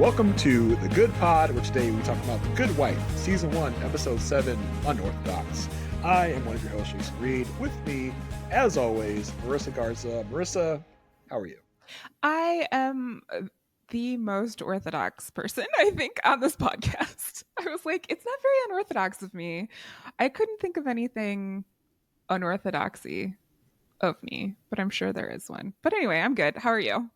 Welcome to The Good Pod, where today we talk about The Good Wife, Season 1, Episode 7, Unorthodox. I am one of your hosts, Jason Reed. With me, as always, Marissa Garza. Marissa, how are you? I am the most orthodox person, I think, on this podcast. I was like, it's not very unorthodox of me. I couldn't think of anything unorthodoxy of me, but I'm sure there is one. But anyway, I'm good. How are you?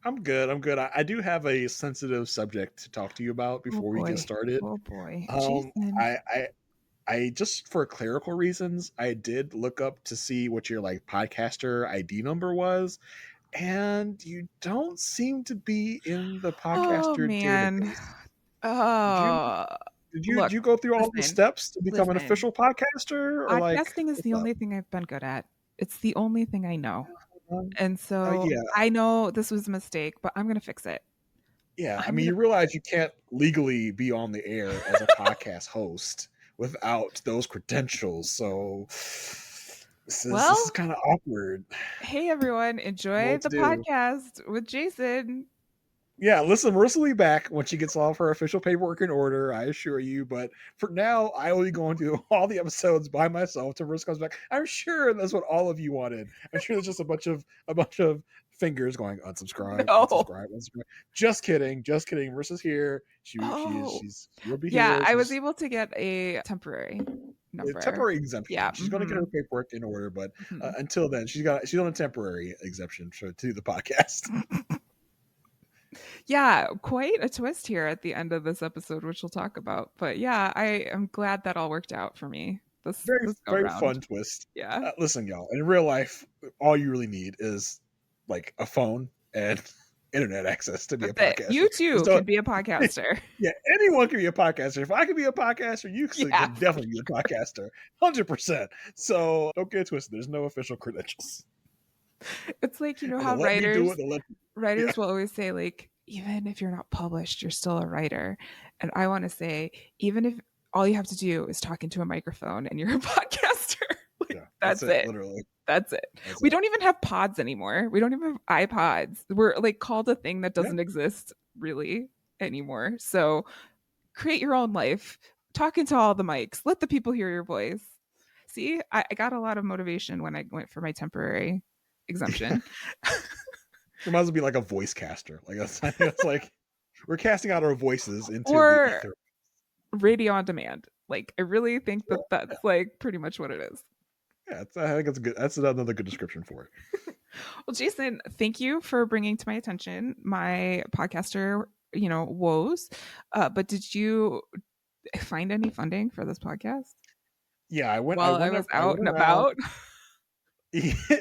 I'm good. I do have a sensitive subject to talk to you about Oh before we get boy. started. Oh boy. Um, Jason. I just for clerical reasons, I did look up to see what your like podcaster ID number was, and you don't seem to be in the Oh podcaster man. database. Did you Oh, did look, you go through all the listen, steps to become an listen. official podcaster, or like Podcasting is what's the up? only thing I've been good at. It's the only thing I know. Um, And so yeah, I know this was a mistake, but I'm going to fix it. yeah. I I'm mean, going you realize you can't legally be on the air as a podcast host without those credentials. So this is Well, kind of awkward. hey everyone, I don't know enjoy what to the do. podcast with Jason. Yeah, listen, Marissa will be back when she gets all of her official paperwork in order, I assure you. But for now, I will be going through all the episodes by myself till Marissa comes back. I'm sure that's what all of you wanted. I'm sure there's just a bunch of fingers going unsubscribe, No. unsubscribe, unsubscribe. Just kidding, just kidding. Marissa's here. Oh, She'll be yeah, here. I was She's able to get a temporary a number. temporary exemption. Yeah. She's going to get her paperwork in order, but Mhm. until then, she's on a temporary exemption to the podcast. Yeah, quite a twist here at the end of this episode, which we'll talk about. But yeah, I am glad that all worked out for me Very, this go very round. fun twist. Yeah. Listen, y'all, in real life, all you really need is like a phone and internet access to be a That's it. podcaster. You too So, can be a podcaster. yeah, anyone can be a podcaster. If I can be a podcaster, you Yeah. can definitely be a podcaster, 100%. So don't get it twisted. There's no official credentials. It's like, you know And how they'll let me do it. Yeah, writers will always say, like, even if you're not published, you're still a writer. And I want to say, even if all you have to do is talk into a microphone and you're a podcaster, like yeah, that's that's it. it. Literally, That's it. that's We it. don't even have pods anymore. We don't even have iPods. We're like called a thing that Yeah. doesn't exist really anymore. So create your own life. Talk into all the mics. Let the people hear your voice. See, I got a lot of motivation when I went for my temporary exemption. It might as well be like a voice caster. Like that's like we're casting out our voices into the Or ether. radio on demand. Like, I really think Yeah, that that's like pretty much what it is. yeah, I think it's good. That's another good description for it. Well, Jason, thank you for bringing to my attention my podcaster, woes. But did you find any funding for this podcast Yeah, while I was I out went and around. about?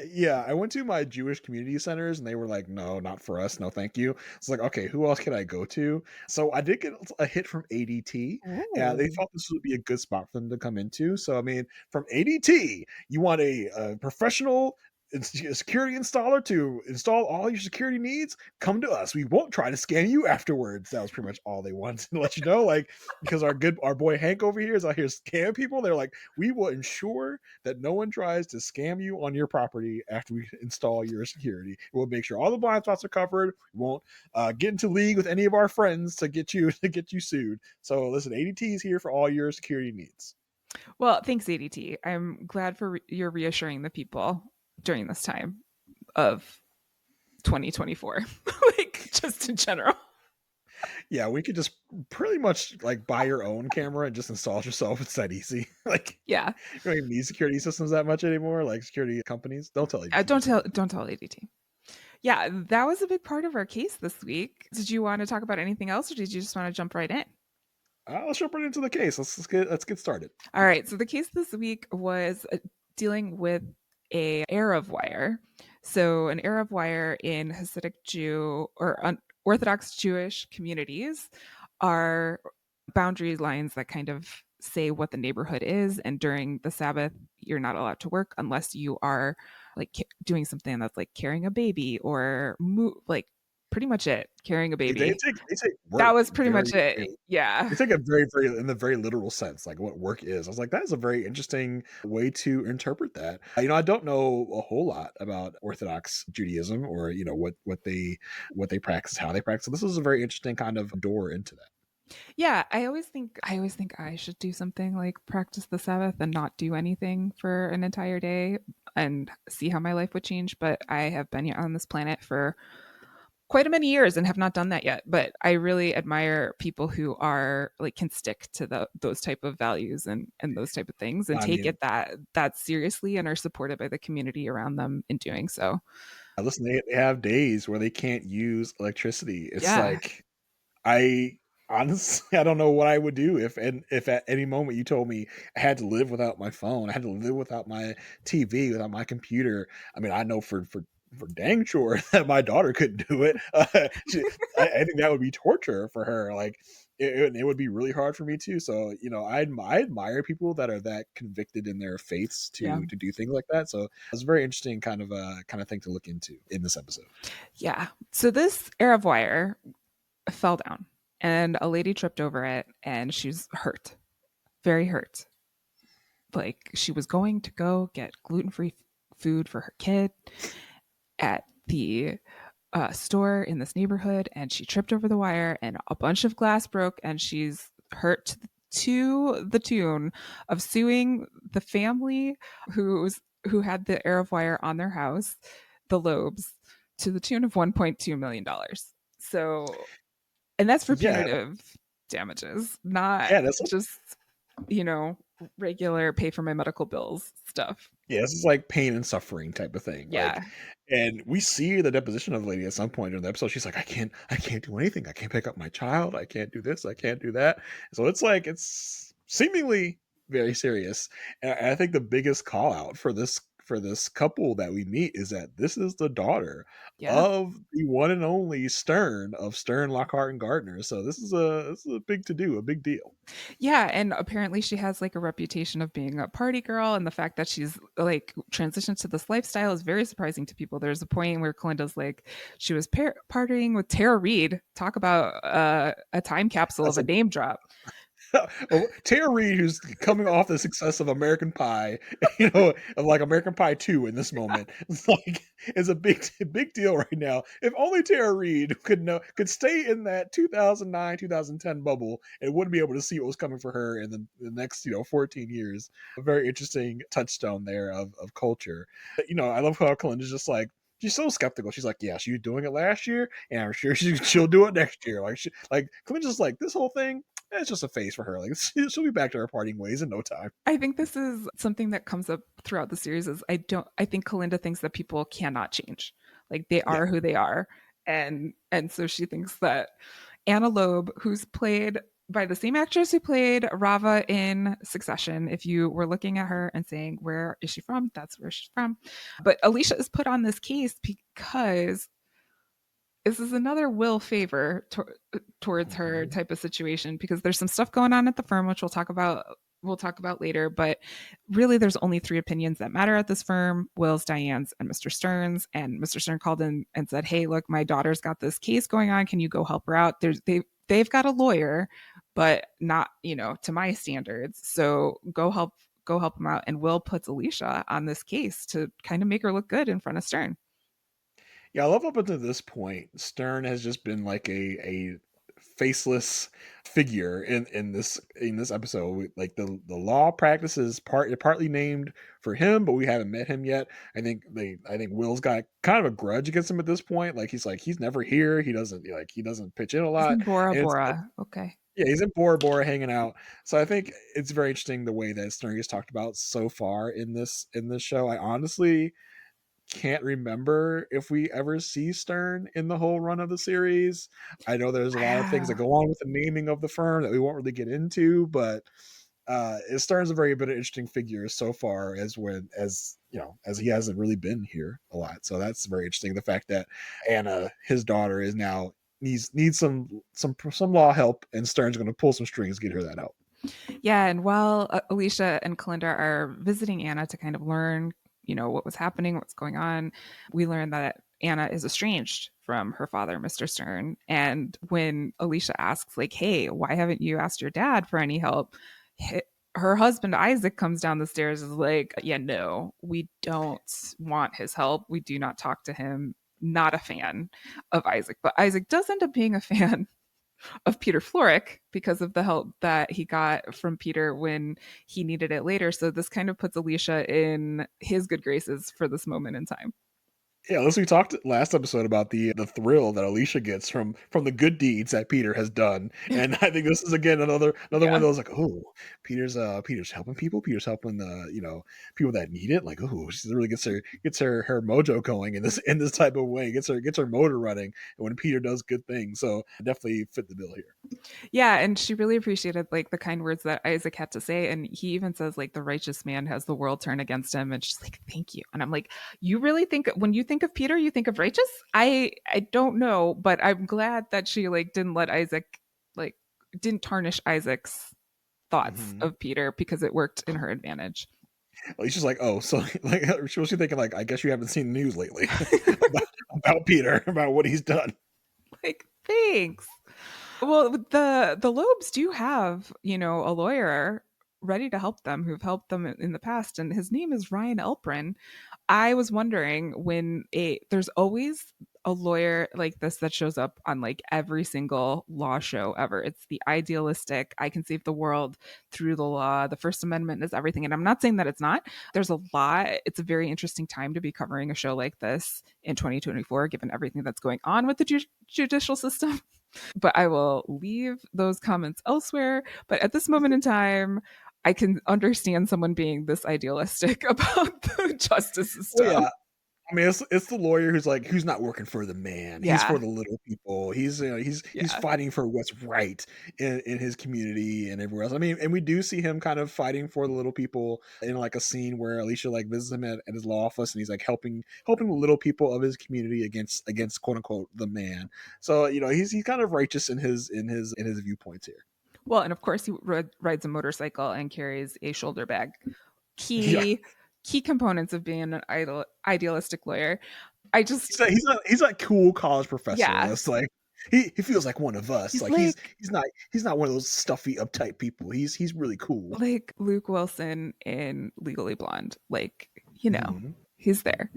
Yeah, I went to my Jewish community centers and they were like, no, not for us. No, thank you. It's like, okay, who else can I go to? So I did get a hit from ADT. Yeah, they Oh, thought this would be a good spot for them to come into. So, I mean, from ADT, you want a professional security installer to install all your security needs? Come to us. We won't try to scam you afterwards. That was pretty much all they wanted to let you know. Like, because our boy Hank over here is out here scamming people. They're like, we will ensure that no one tries to scam you on your property after we install your security. We'll make sure all the blind spots are covered. We won't get into league with any of our friends to get you sued. So listen, ADT is here for all your security needs. well, thanks, ADT. I'm glad for you're reassuring the people during this time of 2024, like just in general. Yeah, we could just pretty much like buy your own camera and just install it yourself. It's that easy. Like Yeah. you don't even need security systems that much anymore. Like security companies, don't tell ADT. Don't tell ADT. Yeah, that was a big part of our case this week. Did you want to talk about anything else, or did you just want to jump right in? Let's jump right into the case. Let's get started. All right. So the case this week was dealing with a Erev wire. So an Erev wire in Hasidic Jew or Orthodox Jewish communities are boundary lines that kind of say what the neighborhood is. And during the Sabbath, you're not allowed to work unless you are like doing something that's like carrying a baby or like pretty much it. Carrying a They baby. take That work was pretty very, much it. very Yeah. they take it very, very in the very literal sense, like what work is. I was like, that is a very interesting way to interpret that. I don't know a whole lot about Orthodox Judaism or what they practice, how they practice. So this is a very interesting kind of door into that. Yeah, I always think I should do something like practice the Sabbath and not do anything for an entire day and see how my life would change, but I have been here on this planet for quite a many years and have not done that yet. But I really admire people who are like can stick to those type of values and those type of things and I take mean, it that seriously and are supported by the community around them in doing so. listen, they have days where they can't use electricity. It's Yeah. like I honestly I don't know what I would do if at any moment you told me I had to live without my phone, I had to live without my TV, without my computer. I mean, I know for dang sure that my daughter couldn't do it. I think that would be torture for her. Like it would be really hard for me too. So I admire people that are that convicted in their faiths Yeah. to do things like that. So it's a very interesting kind of thing to look into in this episode. Yeah. So this Erev wire fell down and a lady tripped over it and she's hurt, very hurt. Like she was going to go get gluten-free food for her kid at the store in this neighborhood and she tripped over the wire and a bunch of glass broke and she's hurt to the tune of suing the family who had the Arrow wire on their house, the Lobes, to the tune of $1.2 million. So, and that's for Yeah, punitive damages, not yeah, that's just, you know, regular pay for my medical bills stuff. Yeah, this is like pain and suffering type of thing. Like, Yeah. and we see the deposition of the lady at some point in the episode. She's like, I can't do anything. I can't pick up my child. I can't do this. I can't do that. So it's like, it's seemingly very serious. And I think the biggest call out for this couple that we meet is that this is the daughter Yeah. of the one and only Stern of Stern, Lockhart, and Gardner. So this is a big to do, a big deal. Yeah, and apparently she has like a reputation of being a party girl, and the fact that she's like transitioned to this lifestyle is very surprising to people. There's a point where Kalinda's like, she was partying with Tara Reid. Talk about a time capsule of That's a name drop. well, Tara Reid, who's coming off the success of American Pie, of like American Pie 2 in this moment, it's like is a big deal right now. If only Tara Reid could stay in that 2009, 2010 bubble and wouldn't be able to see what was coming for her in the next 14 years. A very interesting touchstone there of culture. I love how Kalinda's just like she's so skeptical. She's like, "Yeah, she was doing it last year, and I'm sure she'll do it next year." Like Kalinda's just like this whole thing it's just a phase for her. Like she'll be back to her partying ways in no time. I think this is something that comes up throughout the series. Is I think Kalinda thinks that people cannot change, like they Yeah, are who they are, and so she thinks that Anna Loeb, who's played by the same actress who played Rava in Succession. If you were looking at her and saying, where is she from? That's where she's from. But Alicia is put on this case because this is another will favor towards her type of situation because there's some stuff going on at the firm, which we'll talk about later, but really there's only three opinions that matter at this firm: Will's, Diane's, and Mr. Stern's. And Mr. Stern called in and said, hey, look, my daughter's got this case going on, can you go help her out? They've got a lawyer, but not to my standards, so go help them out. And Will puts Alicia on this case to kind of make her look good in front of Stern. yeah. I love up until this point, Stern has just been like a faceless figure in this episode. Like the law practices partly named for him, but we haven't met him yet. I think Will's got kind of a grudge against him at this point. Like he's never here. He doesn't pitch in a He's lot, in Bora and it's Bora. Okay. yeah, he's in Bora Bora hanging out. So I think it's very interesting the way that Stern gets talked about so far in this show. I honestly can't remember if we ever see Stern in the whole run of the series. I know there's a lot of things that go on with the naming of the firm that we won't really get into, but Stern's a very bit of interesting figure so far as he hasn't really been here a lot. So that's very interesting. The fact that Anna, his daughter, is now needs some law help, and Stern's going to pull some strings to get her that help. Yeah, and while Alicia and Kalinda are visiting Anna to kind of learn, what was happening, what's going on, we learn that Anna is estranged from her father, Mr. Stern. And when Alicia asks, like, hey, why haven't you asked your dad for any help? Her husband, Isaac, comes down the stairs, is like, yeah, no, we don't want his help. We do not talk to him. Not a fan of Isaac. But Isaac does end up being a fan of Peter Florrick because of the help that he got from Peter when he needed it later. So this kind of puts Alicia in his good graces for this moment in time. Yeah, as we talked last episode about the thrill that Alicia gets from the good deeds that Peter has done, and I think this is again another one of Yeah. those like, oh, Peter's helping people, Peter's helping the people that need it. Like, oh, she really gets her mojo going in this type of way, gets her motor running when Peter does good things. So definitely fit the bill here. Yeah, and she really appreciated like the kind words that Isaac had to say, and he even says like the righteous man has the world turn against him, and she's like, "Thank you." And I'm like, "You really think when you think of Peter, you think of righteous?" I don't know, but I'm glad that she like didn't let Isaac like didn't tarnish Isaac's thoughts Mm-hmm. of Peter because it worked in her advantage. Alicia's like, oh, so like, she was thinking like, I guess you haven't seen the news lately about, about Peter, about what he's done. Like, thanks. Well, the Lobes do have, a lawyer ready to help them who've helped them in the past, and his name is Ryan Elprin. I was wondering when there's always a lawyer like this that shows up on like every single law show ever. It's the idealistic, I can save the world through the law. The First Amendment is everything. And I'm not saying that it's not. There's a lot. It's a very interesting time to be covering a show like this in 2024, given everything that's going on with the judicial system. But I will leave those comments elsewhere. But at this moment in time, I can understand someone being this idealistic about the justice Well, system. yeah, I mean, it's the lawyer who's like, who's not working for the man. He's for Yeah. the little people. He's he's Yeah. fighting for what's right in his community and everywhere else. I mean, and we do see him kind of fighting for the little people in like a scene where Alicia like visits him at his law office and he's like helping the little people of his community against quote unquote the man. So he's kind of righteous in his viewpoints here. Well, and of course, he rides a motorcycle and carries a shoulder bag. Yeah, Key key components of being an idealistic lawyer. I just, he's not cool college professor. yeah, That's like he feels like one of us. he's Like he's like he's not he's not one of those stuffy uptight people. He's really cool. like Luke Wilson in Legally Blonde. Like, Mhm. he's there.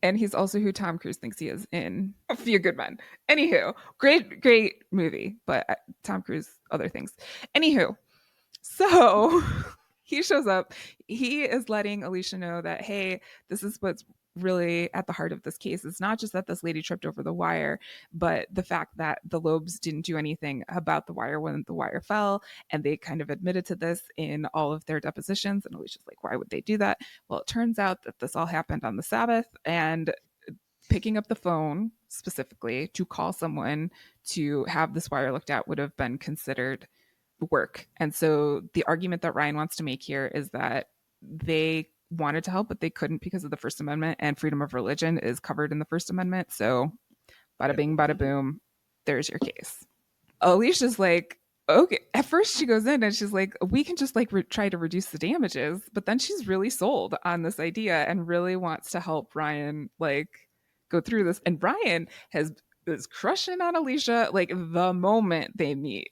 And he's also who Tom Cruise thinks he is in A Few Good Men. Anywho, great movie, but Tom Cruise, other things. Anywho, so he shows up. He is letting Alicia know that, hey, this is what's really at the heart of this case. It's not just that this lady tripped over the wire, but the fact that the Lobes didn't do anything about the wire when the wire fell. And they kind of admitted to this in all of their depositions. And Alicia's like, why would they do that? Well, it turns out that this all happened on the Sabbath, and picking up the phone specifically to call someone to have this wire looked at would have been considered work. And so the argument that Ryan wants to make here is that they wanted to help, but they couldn't because of the First Amendment, and freedom of religion is covered in the First Amendment. So bada Yep. bing, bada boom, there's your case. Alicia's like, okay. At first, she goes in and she's like, we can just like try to reduce the damages. But then she's really sold on this idea and really wants to help Ryan like go through this. And Ryan is crushing on Alicia like the moment they meet.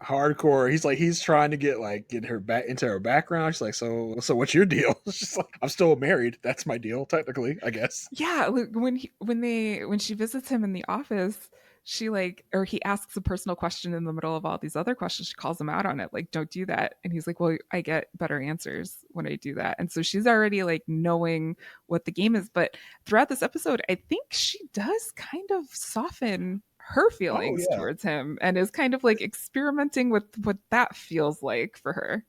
Hardcore. He's trying to get her back into her background. She's like, so what's your deal? She's like, I'm still married. That's my deal, technically, I guess. Yeah, like when she visits him in the office, she like, or he asks a personal question in the middle of all these other questions. She calls him out on it, like, don't do that. And he's like, well, I get better answers when I do that. And so she's already like knowing what the game is. But throughout this episode, I think she does kind of soften her Oh feelings yeah. towards him and is kind of like experimenting with what that feels like for her.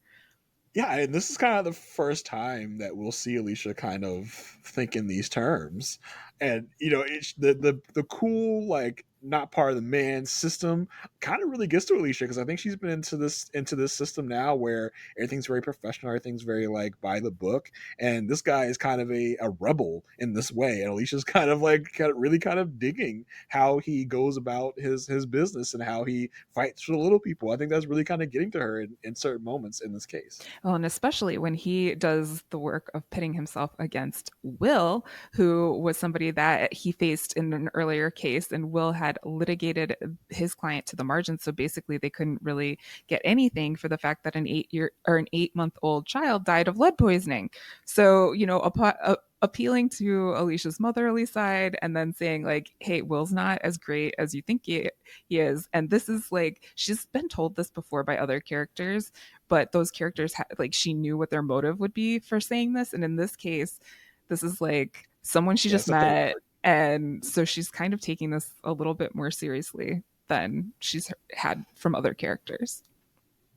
Yeah, and this is kind of the first time that we'll see Alicia kind of think in these terms, and it's the cool like not part of the man system kind of really gets to Alicia because I think she's been into this system now where everything's very professional, everything's very like by the book, and this guy is kind of a rebel in this way, and Alicia's kind of like really kind of digging how he goes about his business and how he fights for the little people. I think that's really kind of getting to her in certain moments in this case. Well, and especially when he does the work of pitting himself against Will, who was somebody injury that he faced in an earlier case, and Will had litigated his client to the margin. So basically, they couldn't really get anything for the fact that an 8 year or an 8 month old child died of lead poisoning. So, appealing to Alicia's motherly side and then saying like, hey, Will's not as great as you think he is. And this is like, she's been told this before by other characters, but those characters like, she knew what their motive would be for saying this. And in this case, this is like someone she Yeah, just it's a third met. party. And so she's kind of taking this a little bit more seriously than she's had from other characters.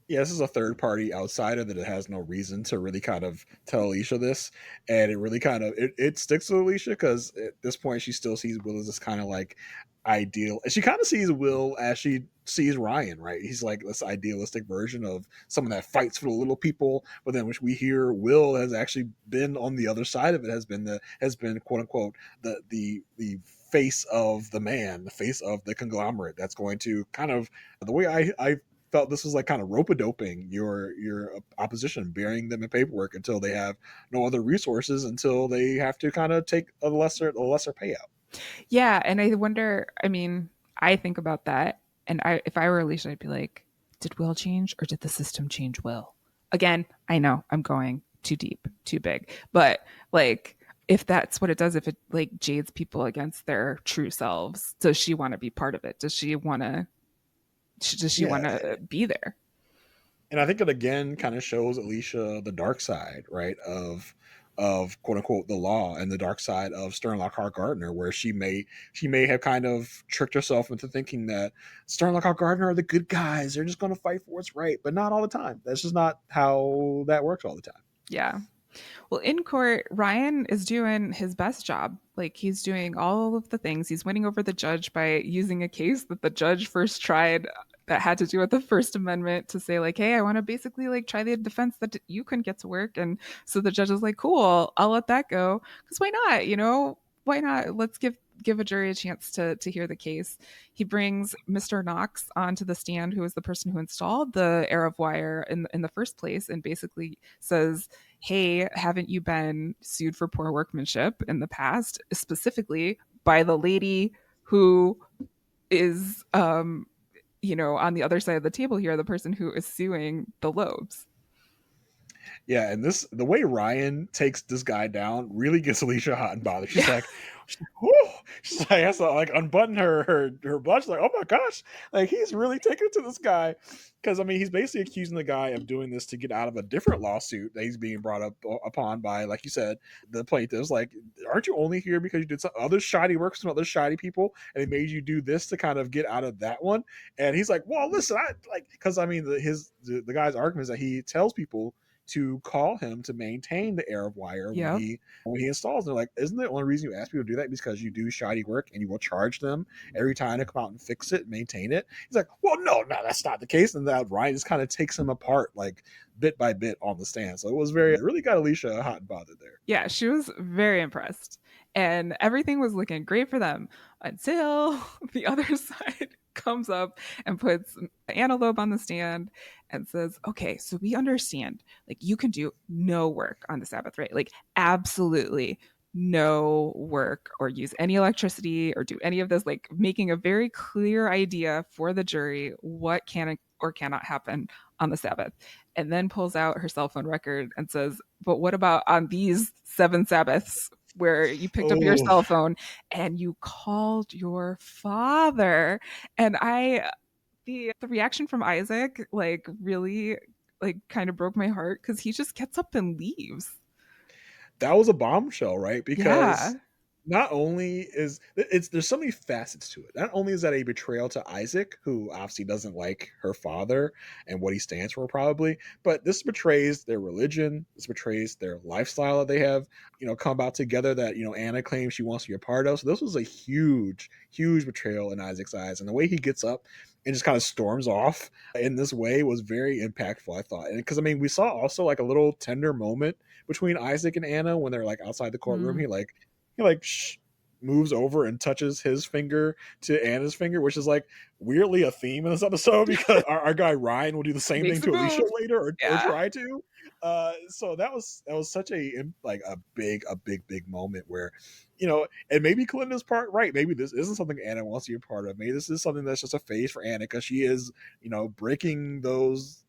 Yeah, this is a third party outsider that it has no reason to really kind of tell Alicia this, and it really kind of it sticks with Alicia because at this point she still sees Will as this kind of like ideal, and she kind of sees Will as she sees Ryan, right? He's like this idealistic version of someone that fights for the little people, but then which we hear Will has actually been on the other side of it, has been quote unquote the face of the man, the face of the conglomerate that's going to kind of the way I felt this was like kind of rope doping your opposition, burying them in paperwork until they have no other resources, until they have to kind of take a lesser payout. Yeah, and I wonder, I mean, I think about that, and if I were Alicia, I'd be like, did Will change or did the system change Will? Again, I know I'm going too deep, too big, but like, if that's what it does, if it like jades people against their true selves, does she want to be part of it? Does she want Yeah, to be there? and I think it again kind of shows Alicia the dark side, right, of quote unquote the law, and the dark side of Stern Lockhart Gardner, where she may have kind of tricked herself into thinking that Stern Lockhart Gardner are the good guys, they're just going to fight for what's right, but not all the time. That's just not how that works all the time. Yeah. Well, in court, Ryan is doing his best job. Like, he's doing all of the things. He's winning over the judge by using a case that the judge first tried that had to do with the First Amendment to say, like, hey, I want to basically like try the defense that you couldn't get to work. And so the judge is like, cool, I'll let that go. Because why not? Why not? Let's give a jury a chance to hear the case. He brings Mr. Knox onto the stand, who is the person who installed the Erev wire in the first place, and basically says, hey, haven't you been sued for poor workmanship in the past, specifically by the lady who is, on the other side of the table here, the person who is suing the Lobes? Yeah, and the way Ryan takes this guy down really gets Alicia hot and bothered. Yeah. Whoo! She's like, has to like unbutton her blush. Like, oh my gosh, like he's really taking it to this guy, because I mean he's basically accusing the guy of doing this to get out of a different lawsuit that he's being brought up upon by, like you said, the plaintiffs. Like, aren't you only here because you did some other shoddy work, some other shoddy people, and they made you do this to kind of get out of that one? And he's like, well, listen, I like, because I mean the guy's argument is that he tells people to call him to maintain the Erev wire Yep. when he installs. They're like, isn't the only reason you ask people to do that because you do shoddy work and you will charge them every time to come out and fix it and maintain it? He's like, well, no, that's not the case. And that Ryan just kind of takes him apart like bit by bit on the stand. So it really got Alicia hot and bothered there. Yeah, she was very impressed. And everything was looking great for them until the other side comes up and puts Antelope on the stand and says, okay, so we understand, like, you can do no work on the Sabbath, right? Like, absolutely no work or use any electricity or do any of this, like, making a very clear idea for the jury what can or cannot happen on the Sabbath. And then pulls out her cell phone record and says, but what about on these 7 Sabbaths where you picked up your Oh, cell phone and you called your father? And the reaction from Isaac, like, really, like, kind of broke my heart because he just gets up and leaves. that was a bombshell, right? Yeah. Because not only is it's there's so many facets to it. Not only is that a betrayal to Isaac, who obviously doesn't like her father and what he stands for, probably, but this betrays their religion. This betrays their lifestyle that they have, come about together. That Anna claims she wants to be a part of. So this was a huge, huge betrayal in Isaac's eyes, and the way he gets up and just kind of storms off in this way was very impactful, I thought. And because I mean, we saw also like a little tender moment between Isaac and Anna when they're like outside the courtroom. Mm. He like shh. moves over and touches his finger to Anna's finger, which is like weirdly a theme in this episode because our guy Ryan will do the same thing Makes a to Alicia move. later, or Yeah. try to. So that was such like a big moment where, and maybe Kalinda's part right. Maybe this isn't something Anna wants to be a part of. Maybe this is something that's just a phase for Anna because she is, breaking those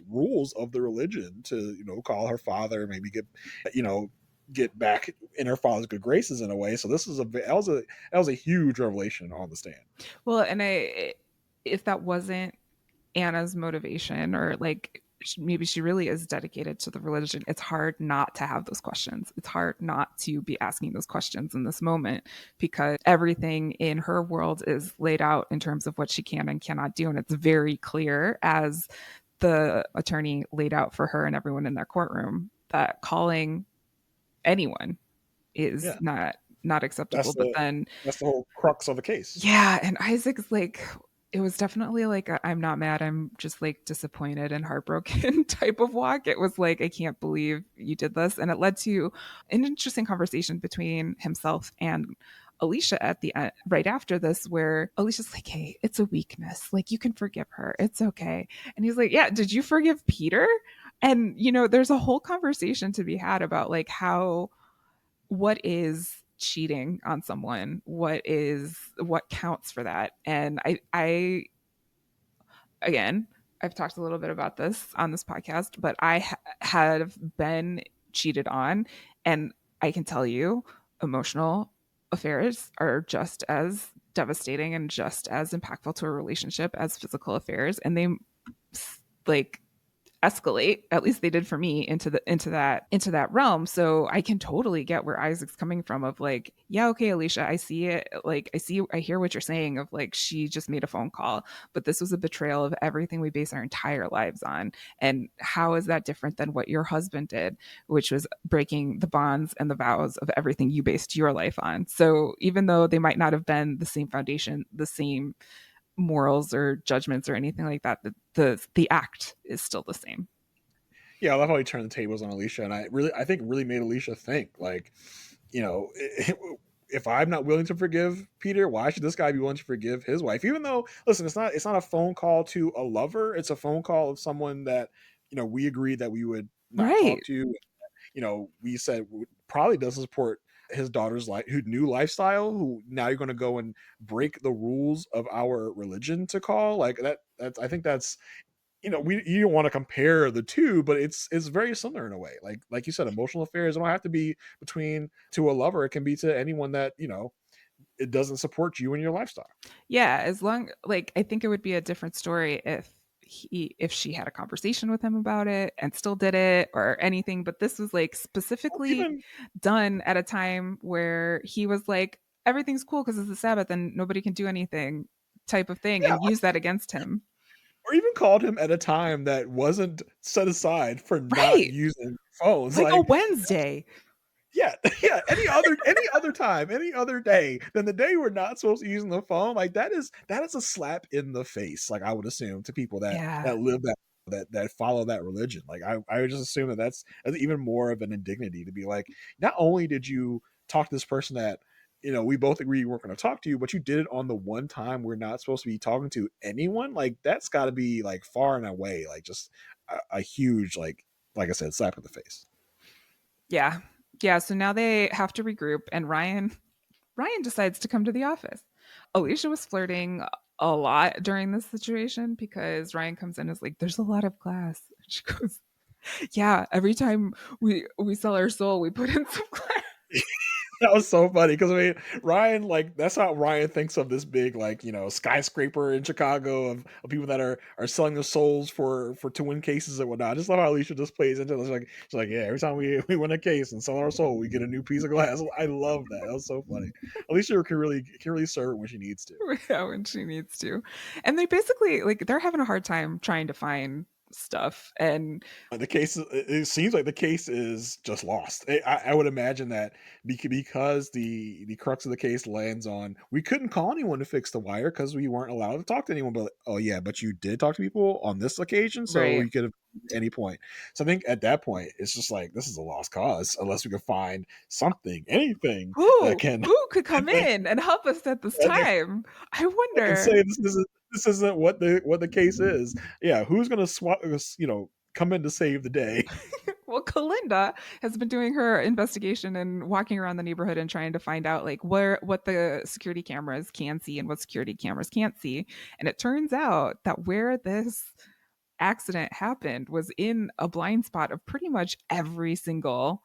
rules of the religion to, call her father, maybe you know get back in her father's good graces in a way. So this is that was a huge revelation on the stand. Well, and if that wasn't Anna's motivation, or like maybe she really is dedicated to the religion, it's hard not to have those questions. It's hard not to be asking those questions in this moment because everything in her world is laid out in terms of what she can and cannot do. And it's very clear, as the attorney laid out for her and everyone in that courtroom, that calling anyone is Yeah, not acceptable. that's But the then that's the whole crux of the case. yeah, and Isaac's like, it was definitely like I'm not mad, I'm just like disappointed and heartbroken type of walk. It was like, I can't believe you did this. And it led to an interesting conversation between himself and Alicia at the end, right after this, where Alicia's like, hey, it's a weakness. Like, you can forgive her. It's okay. And he's like, yeah, did you forgive Peter? And, there's a whole conversation to be had about like what is cheating on someone, what counts for that. And I again, I've talked a little bit about this on this podcast, but I have been cheated on, and I can tell you emotional affairs are just as devastating and just as impactful to a relationship as physical affairs, and they like escalate, at least they did for me, into that realm. So I can totally get where Isaac's coming from of like, yeah, okay, Alicia, I see it, like I hear what you're saying of like, she just made a phone call, but this was a betrayal of everything we base our entire lives on. And how is that different than what your husband did, which was breaking the bonds and the vows of everything you based your life on? So even though they might not have been the same foundation, the same morals or judgments or anything like that, the act is still the same. Yeah, I love how he turned the tables on Alicia, and I think really made Alicia think like, you know, if I'm not willing to forgive Peter, why should this guy be willing to forgive his wife? Even though, listen, it's not a phone call to a lover; it's a phone call of someone that, we agreed that we would not Right. talk to. We said probably doesn't support his daughter's life, who new lifestyle, who now you're going to go and break the rules of our religion to call like that. That's I think that's you don't want to compare the two, but it's very similar in a way. Like you said, emotional affairs don't have to be between to a lover. It can be to anyone that it doesn't support you and your lifestyle. Yeah, as long like I think it would be a different story if she had a conversation with him about it and still did it or anything, but this was like Or specifically even done at a time where he was like, everything's cool because it's the Sabbath and nobody can do anything type of thing, yeah, and use that against him. or even called him at a time that wasn't set aside for not Right. using phones. Like a Like Wednesday. yeah, yeah. Any other time, any other day than the day we're not supposed to be using the phone, like that is a slap in the face. Like I would assume to people that Yeah. that live that follow that religion. Like I would just assume that's even more of an indignity to be like, not only did you talk to this person that we both agree you weren't going to talk to you, but you did it on the one time we're not supposed to be talking to anyone. Like that's got to be like far and away like just a huge like I said slap in the face. Yeah. Yeah. So now they have to regroup, and Ryan decides to come to the office. Alicia was flirting a lot during this situation because Ryan comes in and is like, there's a lot of glass. She goes, yeah, every time we sell our soul, we put in some glass. That was so funny because I mean Ryan, like that's how Ryan thinks of this big like skyscraper in Chicago of people that are selling their souls for to win cases and whatnot. I just love how Alicia just plays into this. Like she's like, yeah, every time we win a case and sell our soul, we get a new piece of glass. I love that. That was so funny. Alicia can really serve it when she needs to. Yeah, when she needs to. And they basically like they're having a hard time trying to find stuff. And The case, it seems like the case is just lost. I would imagine that because the crux of the case lands on we couldn't call anyone to fix the wire because we weren't allowed to talk to anyone. But oh yeah, but you did talk to people on this occasion, so right. you could have at any point. So I think at that point it's just like this is a lost cause unless we can find something, anything that can Who could come that, in and help us at this that, time? I that can wonder. say this isn't what the case is. Yeah, who's gonna swap? Come in to save the day. Well, Kalinda has been doing her investigation and walking around the neighborhood and trying to find out like what the security cameras can see and what security cameras can't see. And it turns out that where this accident happened was in a blind spot of pretty much every single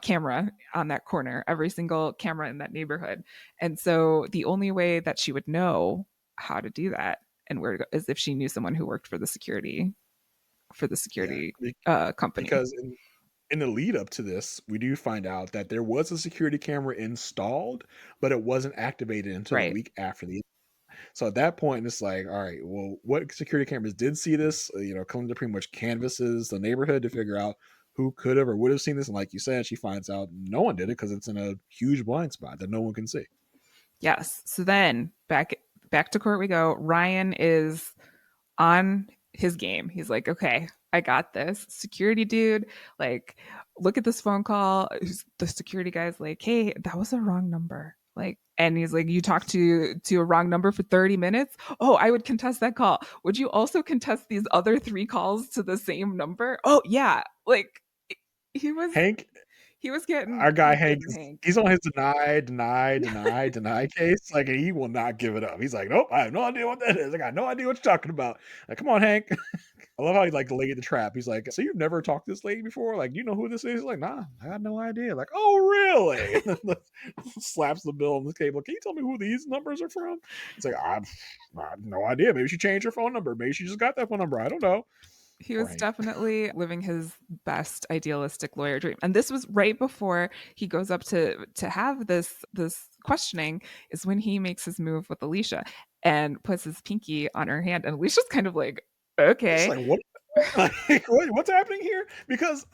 camera on that corner, every single camera in that neighborhood. And so the only way that she would know how to do that and where to go is if she knew someone who worked for the Yeah, security company. because in the lead up to this, we do find out that there was a security camera installed, but it wasn't activated until a Right. week after the. So at that point, it's like, all right, well, what security cameras did see this? Kalinda pretty much canvasses the neighborhood to figure out who could have or would have seen this. And like you said, she finds out no one did it because it's in a huge blind spot that no one can see. Yes. So then back to court we go. Ryan is on his game. He's like, okay, I got this. Security dude, like, look at this phone call. The security guy's like, hey, that was a wrong number. Like, and he's like, you talked to a wrong number for 30 minutes. Oh, I would contest that call. Would you also contest these other three calls to the same number? Oh yeah. Like he was Hank getting Our guy Hank, getting Hank. he's on his deny case. Like, and he will not give it up. He's like, nope, I have no idea what that is. I got no idea what you're talking about. Like, come on, Hank. I love how he like laid the trap. He's like, so you've never talked to this lady before? Like, do you know who this is? He's like, nah, I had no idea. Like, oh really? And then slaps the bill on the table. Can you tell me who these numbers are from? It's like, I have no idea. Maybe she changed her phone number. Maybe she just got that phone number. I don't know. He Poor was Hank. definitely living his best idealistic lawyer dream. And this was right before he goes up to have this questioning is when he makes his move with Alicia and puts his pinky on her hand. And Alicia's kind of like, It's okay. like, what? Like, what's happening here? Because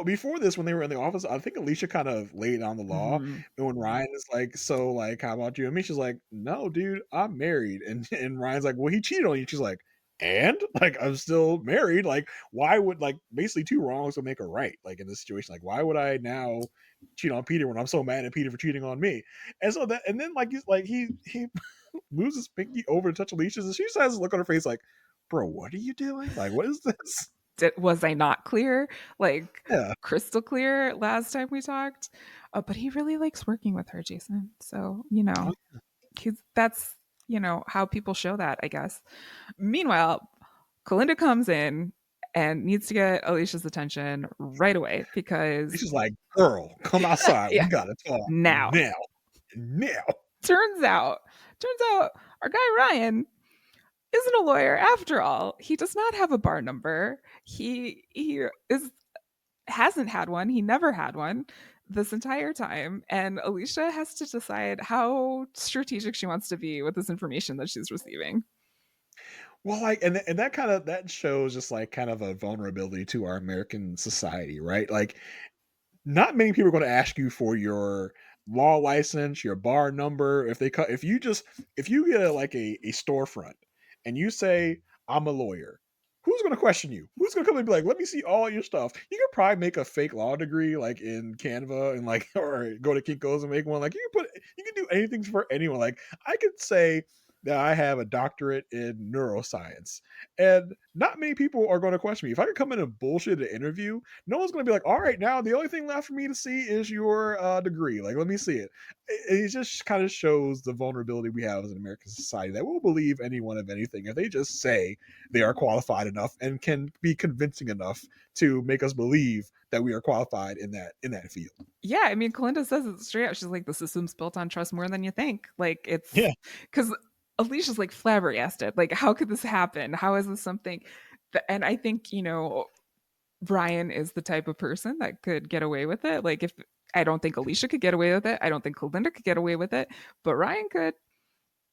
before this, when they were in the office, I think Alicia kind of laid down the law. Mhm. And when Ryan is like, "So, like, how about you?" And Misha's like, "No, dude, I'm married." And Ryan's like, "Well, he cheated on you." She's like, "And like, I'm still married. Like, why would like basically two wrongs will make a right? Like in this situation, like, why would I now cheat on Peter when I'm so mad at Peter for cheating on me?" And so that, and then like he moves his pinky over to touch Alicia's, and she just has a look on her face like, bro, what are you doing? Like, what is this? Was I not clear? Like Yeah. crystal clear last time we talked? But he really likes working with her, Jason. So, that's, how people show that, I guess. Meanwhile, Kalinda comes in and needs to get Alicia's attention right away She's because, just like, girl, come outside. yeah, We gotta talk now. now. Now. Turns out our guy Ryan isn't a lawyer after all. He does not have a bar number. He is hasn't had one. He never had one this entire time. And Alicia has to decide how strategic she wants to be with this information that she's receiving. Well, like, and that kind of that shows just like kind of a vulnerability to our American society, right? Like, not many people are going to ask you for your law license, your bar number. If you get a storefront and you say I'm a lawyer, who's going to question you? Who's going to come and be like, let me see all your stuff? You could probably make a fake law degree like in Canva and like or go to Kinko's and make one. Like you can do anything for anyone. Like I could say that I have a doctorate in neuroscience, and not many people are going to question me. If I could come in and bullshit an interview, no one's going to be like, all right, now the only thing left for me to see is your degree. Like, let me see it. It just kind of shows the vulnerability we have as an American society that we'll believe anyone of anything if they just say they are qualified enough and can be convincing enough to make us believe that we are qualified in that field. Yeah, I mean, Kalinda says it straight out. She's like, the system's built on trust more than you think. Like, it's Yeah. because Alicia's like flabbergasted. Like, how could this happen? How is this something? And I think, Brian is the type of person that could get away with it. Like, if I don't think Alicia could get away with it, I don't think Kalinda could get away with it, but Ryan could.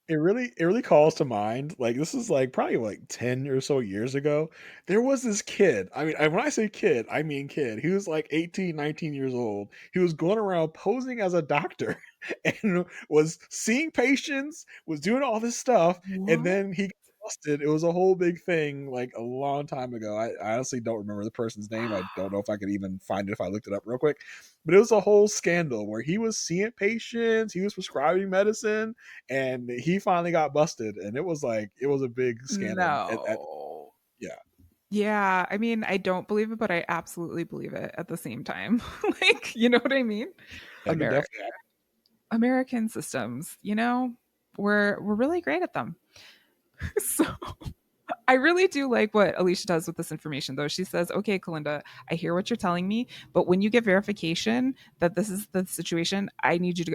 it really calls to mind, like, this is, like, probably, like, 10 or so years ago. There was this kid, I mean, when I say kid, I mean kid. He was, like, 18, 19 years old. He was going around posing as a doctor and was seeing patients, was doing all this stuff, and What? then he got busted. It was a whole big thing, like, a long time ago. I honestly don't remember the person's name. I don't know if I could even find it if I looked it up real quick, but it was a whole scandal where he was seeing patients, he was prescribing medicine, and he finally got busted, and it was like it was a big scandal at No. yeah. Yeah, I mean, I don't believe it, but I absolutely believe it at the same time. Like, you know what I mean? Yeah, he America, definitely American systems, we're really great at them. So I really do like what Alicia does with this information, though. She says, "Okay, Kalinda, I hear what you're telling me, but when you get verification that this is the situation, I need you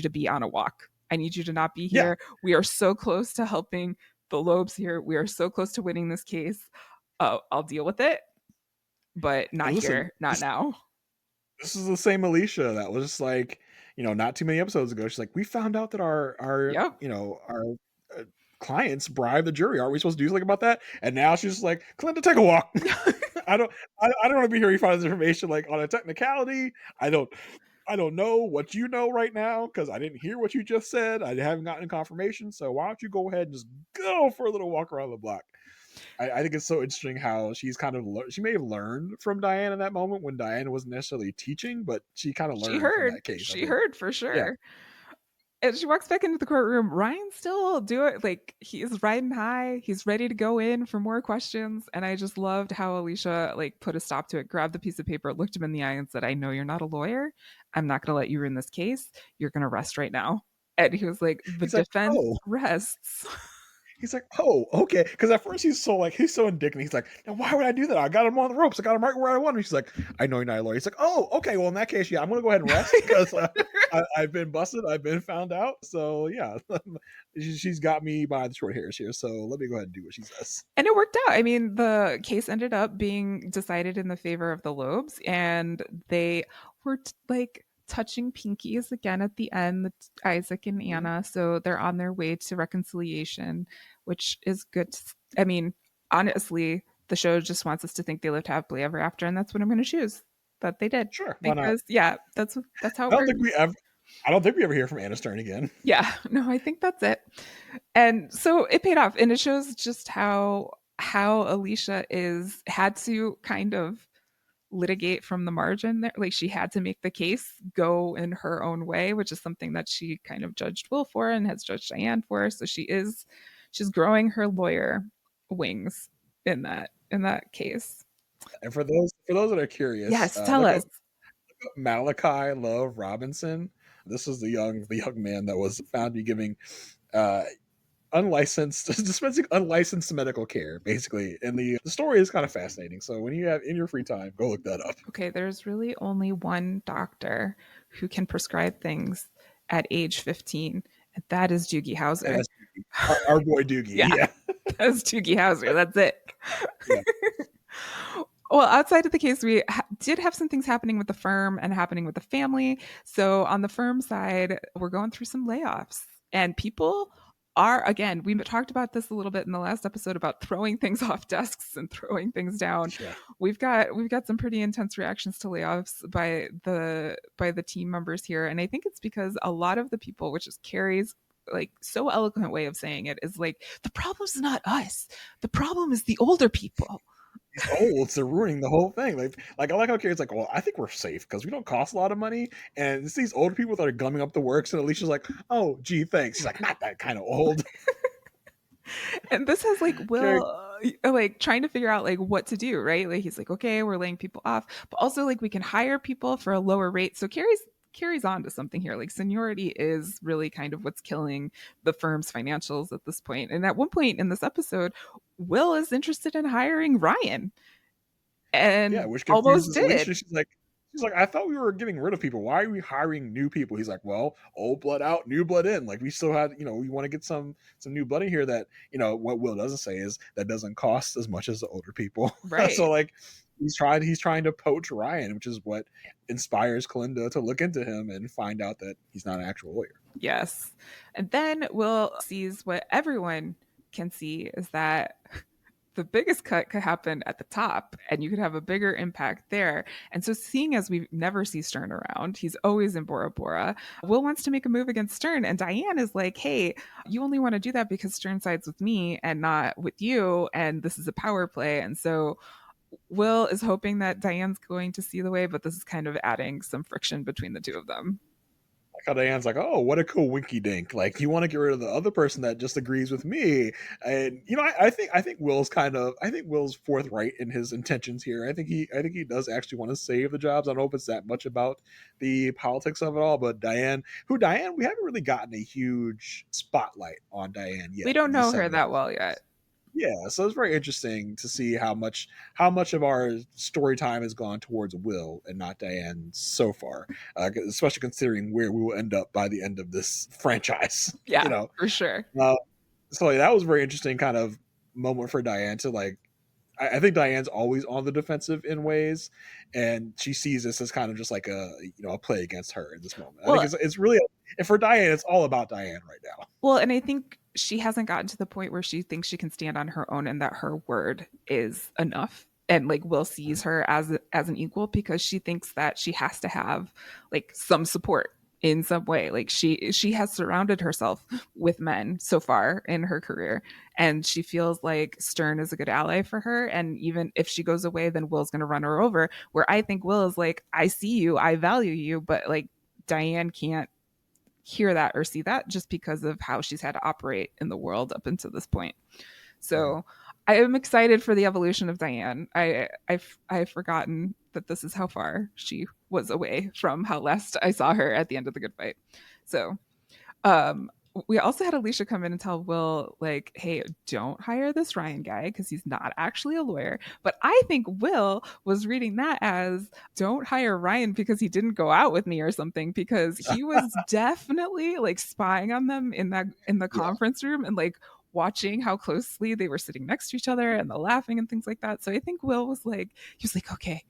to be on a walk. I need you to not be yeah, here. We are so close to helping the Lobes here. We are so close to winning this case. I'll deal with it, but not and listen, here, not now." this is the same Alicia that was just like, not too many episodes ago, she's like, "We found out that Yep. our, uh, clients bribe the jury. Aren't we supposed to do something about that?" And now she's just like, "Clinton, take a walk." I don't I don't wanna be here you find this information, like, on a technicality. I don't I don't know what you know right now because I didn't hear what you just said. I haven't gotten confirmation. So why don't you go ahead and just go for a little walk around the block? I think it's so interesting how she's kind of she may have learned from Diane in that moment when Diane wasn't necessarily teaching, but she kind of She learned from heard. that case. I She think, heard for yeah, sure. And she walks back into the courtroom. Ryan's still doing like he's riding high. He's ready to go in for more questions. And I just loved how Alicia like put a stop to it, grabbed the piece of paper, looked him in the eye, and said, "I know you're not a lawyer. I'm not going to let you ruin this case. You're going to rest right now." And he was like, "The he's like, defense oh, rests." he's like, "Oh, okay." Because at first he's so indignant. He's like, "Now why would I do that? I got him on the ropes. I got him right where I want him." She's like, "I know you're not a lawyer." He's like, "Oh, okay. Well, in that case, yeah, I'm gonna go ahead and rest because I've been busted. I've been found out. So yeah, she's got me by the short hairs here. So let me go ahead and do what she says." And it worked out. I mean, the case ended up being decided in the favor of the Lobes, and they were like touching pinkies again at the end, Isaac and Mhm. Anna. So they're on their way to reconciliation, which is good. I mean, honestly, the show just wants us to think they lived happily ever after, and that's what I'm going to choose. That they did Sure, why not? because yeah, that's how I it don't works. think we ever. I don't think we ever hear from Anna Stern again. Yeah, no, I think that's it. And so it paid off, and it shows just how Alicia is had to kind of litigate from the margin there. Like she had to make the case go in her own way, which is something that she kind of judged Will for and has judged Diane for. So she's growing her lawyer wings in that case. And for those that are curious, Yes, tell us. look up Malachi Love Robinson. This is the young man that was found to be giving uh, unlicensed dispensing unlicensed medical care, basically. And the story is kind of fascinating. So when you have in your free time, go look that up. Okay, there's really only one doctor who can prescribe things at age 15, and that is Doogie And Howser. that's Doogie. Our boy Doogie. Yeah, Yeah. that's Doogie Howser. That's it. Yeah. Well, outside of the case, we did have some things happening with the firm and happening with the family. So on the firm side, we're going through some layoffs, and people are again. We talked about this a little bit in the last episode about throwing things off desks and throwing things down. Yeah. We've got some pretty intense reactions to layoffs by the team members here, and I think it's because a lot of the people, which is Carrie's like so eloquent way of saying it, is like the problem's not us. The problem is the older people. These olds are ruining the whole thing. I like how Carrie's like, well, I think we're safe because we don't cost a lot of money, and it's these older people that are gumming up the works. And Alicia's like, oh, gee, thanks. She's like, not that kind of old. And this has like Carrie, Will like trying to figure out like what to do, right? Like he's like, okay, we're laying people off, but also like we can hire people for a lower rate. So Carrie's on to something here. Like seniority is really kind of what's killing the firm's financials at this point. And at one point in this episode, Will is interested in hiring Ryan yeah, and which almost confuses did. Alicia. She's like, I thought we were getting rid of people. Why are we hiring new people? He's like, well, old blood out, new blood in. Like we still had, we want to get some new blood in here that, what Will doesn't say is that doesn't cost as much as the older people. So Right. like he's trying to poach Ryan, which is what inspires Kalinda to look into him and find out that he's not an actual lawyer. Yes. And then Will sees what everyone can see is that the biggest cut could happen at the top and you could have a bigger impact there. And so, seeing as we never see Stern around, he's always in Bora Bora. Will wants to make a move against Stern, and Diane is like, hey, you only want to do that because Stern sides with me and not with you. And this is a power play. And so, Will is hoping that Diane's going to see the way, but this is kind of adding some friction between the two of them. Like how Diane's like, oh, what a cool winky dink. Like you want to get rid of the other person that just agrees with me. And you know, I think Will's kind of I think Will's forthright in his intentions here. I think he does actually want to save the jobs. I don't know if it's that much about the politics of it all, but Diane, we haven't really gotten a huge spotlight on Diane We yet don't in these know her seven that episodes. well yet. Yeah, so it's very interesting to see how much of our story time has gone towards Will and not Diane so far, especially considering where we will end up by the end of this franchise. You Yeah, know, for sure. uh, so like, that was a very interesting kind of moment for Diane to like. I think Diane's always on the defensive in ways, and she sees this as kind of just like a play against her in this moment. I think Well, it's really and for Diane, it's all about Diane right now. Well, and I think she hasn't gotten to the point where she thinks she can stand on her own and that her word is enough. And like Will sees her as an equal because she thinks that she has to have like some support in some way. Like she has surrounded herself with men so far in her career, and she feels like Stern is a good ally for her. And even if she goes away, then Will's going to run her over. Where I think Will is like, I see you, I value you, but like Diane can't hear that or see that just because of how she's had to operate in the world up until this point. Mhm. So I am excited for the evolution of Diane. I've forgotten that this is how far she was away from how last I saw her at the end of the good fight. So um we also had Alicia come in and tell Will, like, hey, don't hire this Ryan guy because he's not actually a lawyer. But I think Will was reading that as don't hire Ryan because he didn't go out with me or something, because he was definitely like spying on them in the Yeah, conference room and like watching how closely they were sitting next to each other and the laughing and things like that. So I think Will was like, he was like, okay,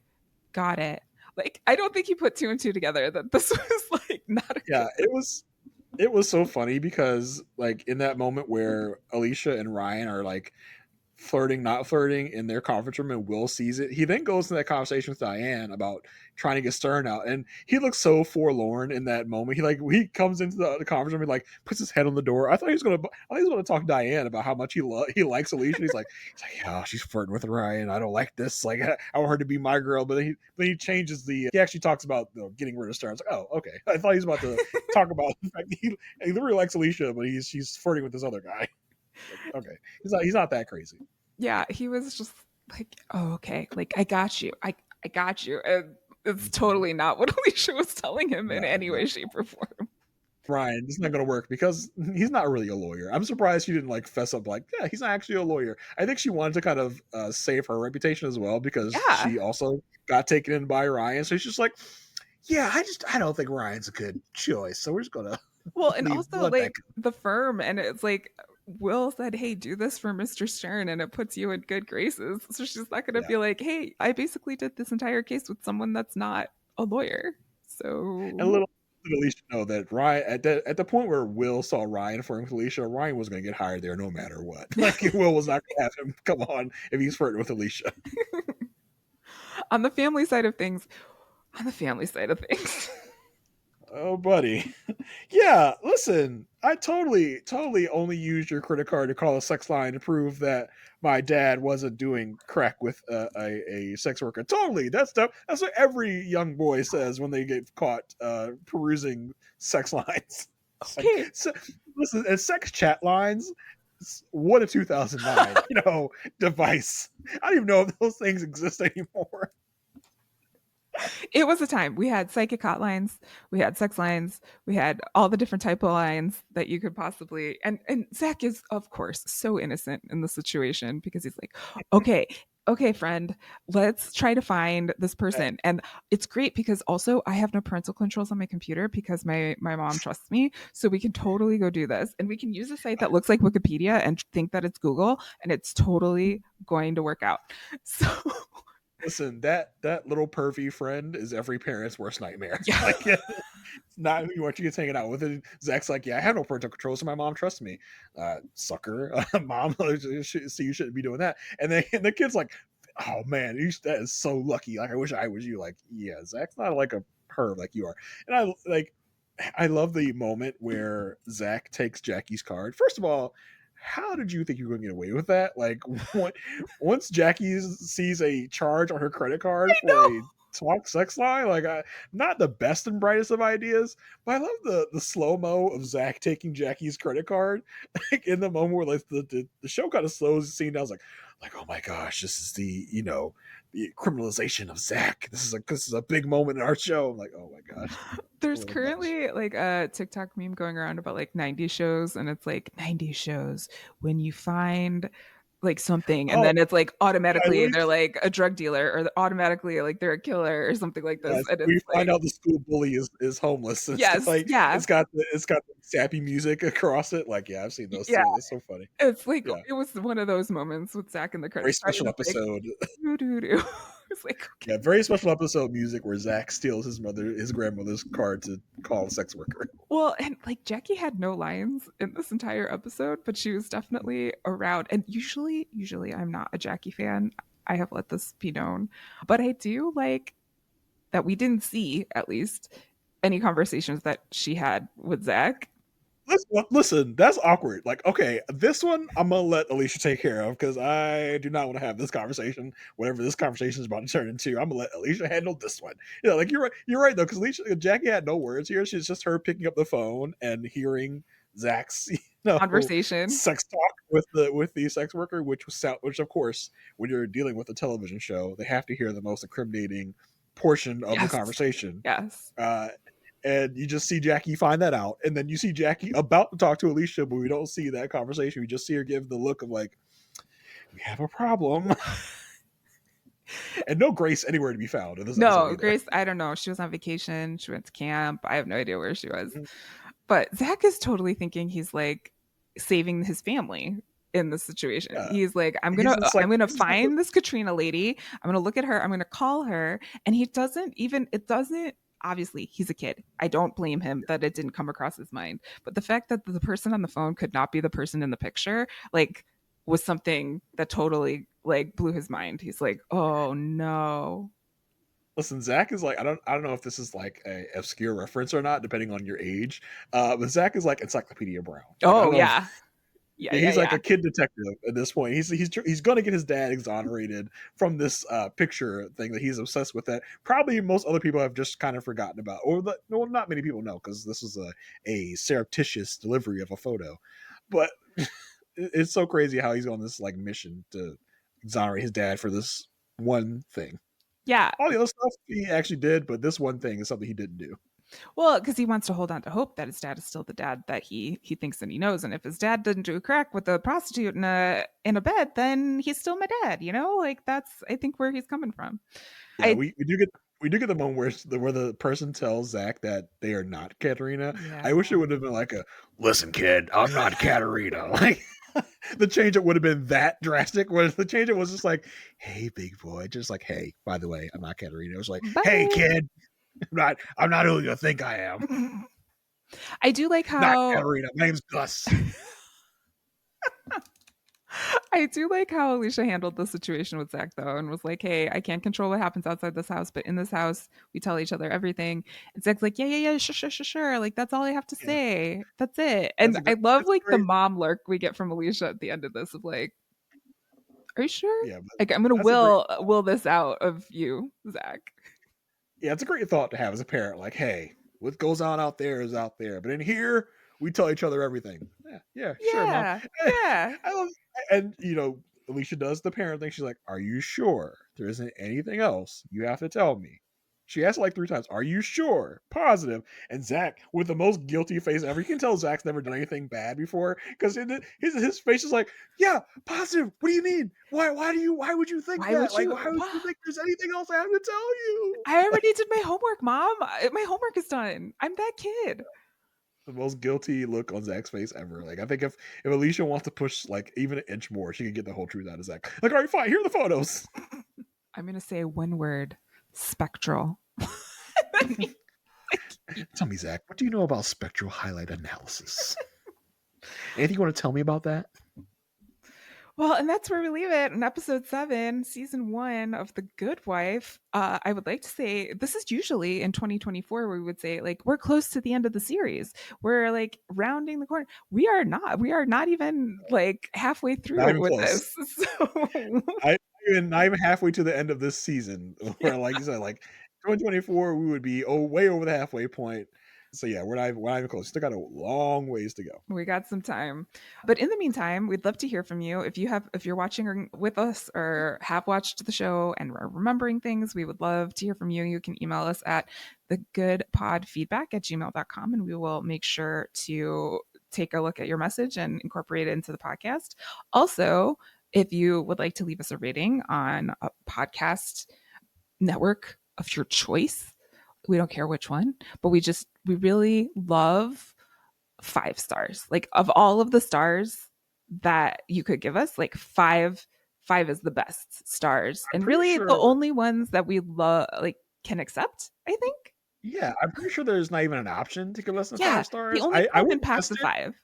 got it. Like, I don't think he put two and two together that this was like not a yeah. good. It was so funny because like in that moment where Alicia and Ryan are like flirting, not flirting in their conference room, and Will sees it. He then goes to that conversation with Diane about trying to get Stern out, and he looks so forlorn in that moment. He comes into the conference room and like puts his head on the door. I thought he was gonna talk to Diane about how much he likes Alicia. He's like, yeah, she's flirting with Ryan. I don't like this. Like, I want her to be my girl. But then he changes he actually talks about getting rid of Stern. I was like, oh, okay. I thought he was about to talk about the fact that he literally likes Alicia, but she's flirting with this other guy. Like, okay, he's not that crazy. Yeah, he was just like, oh, okay, like I got you. I got you. And it's Mhm. totally not what Alicia was telling him in No, any no. way, shape, or form. Ryan, it's not going to work because he's not really a lawyer. I'm surprised she didn't like fess up like, yeah, he's not actually a lawyer. I think she wanted to kind of save her reputation as well because Yeah. she also got taken in by Ryan. So she's just like, yeah, I don't think Ryan's a good choice. So we're just gonna Well, and also let that like the firm, and it's like Will said, hey, do this for Mr. Stern, and it puts you in good graces. So she's not going go. to Yeah, be like, hey, I basically did this entire case with someone that's not a lawyer. and a So little did Alicia know that Ryan at the point where Will saw Ryan flirting with Alicia, Ryan was going to get hired there no matter what. Like Will was not going to have him come on if he's flirting with Alicia. on the family side of things, on the family side of things. Oh, buddy. Yeah, listen, I totally only used your credit card to call a sex line to prove that my dad wasn't doing crack with a sex worker. Totally. That's what every young boy says when they get caught perusing sex lines. Okay. Listen, and sex chat lines, what a 2009, device. I don't even know if those things exist anymore. It was a time. We had psychic hotlines, we had sex lines, we had all the different typo lines that you could possibly. And Zach is, of course, so innocent in the situation because he's like, okay, okay, friend, let's try to find this person. And it's great because also I have no parental controls on my computer because my mom trusts me, so we can totally go do this, and we can use a site that looks like Wikipedia and think that it's Google, and it's totally going to work out. So Listen, that little pervy friend is every parent's worst nightmare. Yeah. Like, it's not who you want your kids hanging out with. And Zach's like, yeah, I have no parental control, so my mom trusts me. Sucker, mom, see, you shouldn't be doing that. And the kid's like, oh man, that is so lucky. Like, I wish I was you. Like, yeah, Zach's not like a perv like you are. And I love the moment where Zach takes Jackie's card. First of all, how did you think you were going to get away with that? Like, once Jackie sees a charge on her credit card for No. a talk sex lie, like, not the best and brightest of ideas, but I love the slow mo of Zach taking Jackie's credit card, like in the moment where like the show kind of slows the scene down. I was like, oh my gosh, this is the criminalization of Zach. This is a big moment in our show. I'm like, oh my gosh. There's Oh my gosh. currently like a TikTok meme going around about like 90 shows, and it's like 90 shows when you find like something, and Oh, then it's like at automatically they're least like a drug dealer, or automatically like they're a killer or something like this. yes, And we it's find like, out the school bully is homeless. It's yes, like yeah, it's got the sappy music across it. Like, yeah, I've seen those yeah. too. That's so funny. It's like Yeah. it was one of those moments with Zach and the Very credit card, and special it's like episode. doo doo doo. It's like okay. Yeah, very special episode music where Zach steals his grandmother's card to call a sex worker. Well, and like Jackie had no lines in this entire episode, but she was definitely around. And usually I'm not a Jackie fan. I have let this be known. But I do like that we didn't see, at least, any conversations that she had with Zach. Listen, that's awkward. Like, okay, this one I'm gonna let Alicia take care of because I do not want to have this conversation. Whatever this conversation is about to turn into, I'm gonna let Alicia handle this one. Like you're right. You're right though, because Alicia, Jackie had no words here. She's just her picking up the phone and hearing Zach's, Conversation. sex talk with the sex worker, which of course, when you're dealing with a television show, they have to hear the most incriminating portion of the Yes. conversation. Yes. And you just see Jackie find that out, and then you see Jackie about to talk to Alicia, but we don't see that conversation. We just see her give the look of like, "We have a problem," and no Grace anywhere to be found in this episode No, either. Grace, I don't know. She was on vacation. She went to camp. I have no idea where she was. Mhm. But Zach is totally thinking he's like saving his family in this situation. Yeah, He's like, I'm gonna he's just like, find this Katrina lady. I'm gonna look at her. I'm gonna call her. And he doesn't even. It doesn't. Obviously, he's a kid. I don't blame him that it didn't come across his mind. But the fact that the person on the phone could not be the person in the picture, like, was something that totally like blew his mind. He's like, oh no. listen, Zach is like, I don't know if this is like a obscure reference or not, depending on your age. But Zach is like Encyclopedia Brown. Like, I Oh don't know if yeah. Yeah, yeah, yeah, he's like yeah. a kid detective at this point. He's going to get his dad exonerated from this picture thing that he's obsessed with. That probably most other people have just kind of forgotten about, or no, not many people know because this is a surreptitious delivery of a photo. But it's so crazy how he's on this like mission to exonerate his dad for this one thing. Yeah. All the other stuff he actually did, but this one thing is something he didn't do. Well, because he wants to hold on to hope that his dad is still the dad that he thinks and he knows. And if his dad didn't do a crack with a prostitute in a bed, then he's still my dad. Like that's I think where he's coming from. Yeah, I we do get the moment where the person tells Zach that they are not Katerina. Yeah. I wish it would have been like a listen, kid, I'm not Katerina. Like the change it would have been that drastic. Was the change it was just like, hey, big boy, just like, hey, by the way, I'm not Katerina. It was like, hey, Bye. kid, I'm not who you think I am. I do like Not how Katerina. My name's Gus. I do like how Alicia handled the situation with Zach though, and was like, "Hey, I can't control what happens outside this house, but in this house, we tell each other everything." And Zach's like, "Yeah, yeah, yeah, sure, sure, sure, sure. Like that's all I have to Yeah, say. That's it." And I love that's a like the great mom lurk we get from Alicia at the end of this of like, "Are you sure? yeah, but Like I'm gonna that's a great will this out of you, Zach." yeah, it's a great thought to have as a parent. Like, hey, what goes on out there is out there, but in here we tell each other everything. Yeah, yeah, sure, mom. Yeah, yeah. I love, and Alicia does the parent thing. She's like, "Are you sure there isn't anything else you have to tell me?" She asked it like 3 times. Are you sure? Positive. And Zach, with the most guilty face ever, you can tell Zach's never done anything bad before because his face is like, yeah, positive. What do you mean? Why would you think Why that? would Like, you? why would you think there's anything else I have to tell you? I already did my homework, mom. My homework is done. I'm that kid. The most guilty look on Zach's face ever. Like, I think if Alicia wants to push like even an inch more, she could get the whole truth out of Zach. Like, all right, fine, here are the photos. I'm going to say one word: spectral. Tell me, Zach, what do you know about spectral highlight analysis? Anything you want to tell me about that? Well, and that's where we leave it in episode 7, season 1 of The Good Wife. I would like to say this is usually in 2024 where we would say, like, we're close to the end of the series. We're like rounding the corner. We are not. We are not even like halfway Not through even with close. this. So, Not even halfway to the end of this season. yeah. Where, like you said, like 2024, we would be way over the halfway point. So yeah, we're not even close. Still got a long ways to go. We got some time. But in the meantime, we'd love to hear from you. If you're watching with us or have watched the show and are remembering things, we would love to hear from you. You can email us at thegoodpodfeedback@gmail.com and we will make sure to take a look at your message and incorporate it into the podcast. Also, if you would like to leave us a rating on a podcast network of your choice, we don't care which one, but we really love 5 stars. Like, of all of the stars that you could give us, like five is the best stars, I'm and pretty really the sure. only ones that we love, like, can accept, I think. Yeah, I'm pretty sure there's not even an option to give less than Yeah, five the stars. only I common wouldn't past test the it. 5.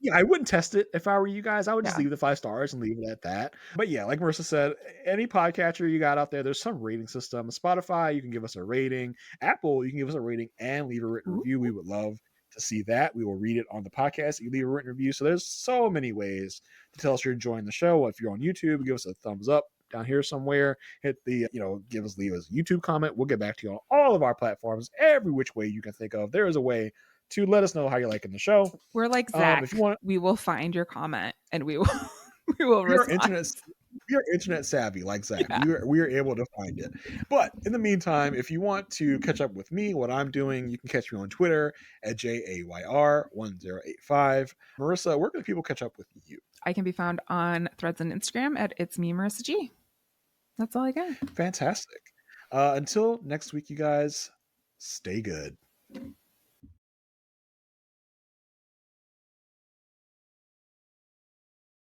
Yeah, I wouldn't test it if I were you guys. I would just Yeah. leave the 5 stars and leave it at that. But yeah, like Marissa said, any podcatcher you got out there, there's some rating system. Spotify, you can give us a rating. Apple, you can give us a rating and leave a written Ooh. review. We would love to see that. We will read it on the podcast. You leave a written review. So there's so many ways to tell us you're enjoying the show. If you're on YouTube, give us a thumbs up down here somewhere. Hit the, leave us a YouTube comment. We'll get back to you on all of our platforms, every which way you can think of. There is a way to let us know how you're liking the show. We're like If you Zach. want, We will find your comment and we will we will we are respond. internet savvy like Zach. Yeah. We are able to find it. But in the meantime, if you want to catch up with me, what I'm doing, you can catch me on Twitter at JAYR1085. Marissa, where can people catch up with you? I can be found on Threads and Instagram at It's Me Marissa G. That's all I got. Fantastic. Until next week, you guys, stay good.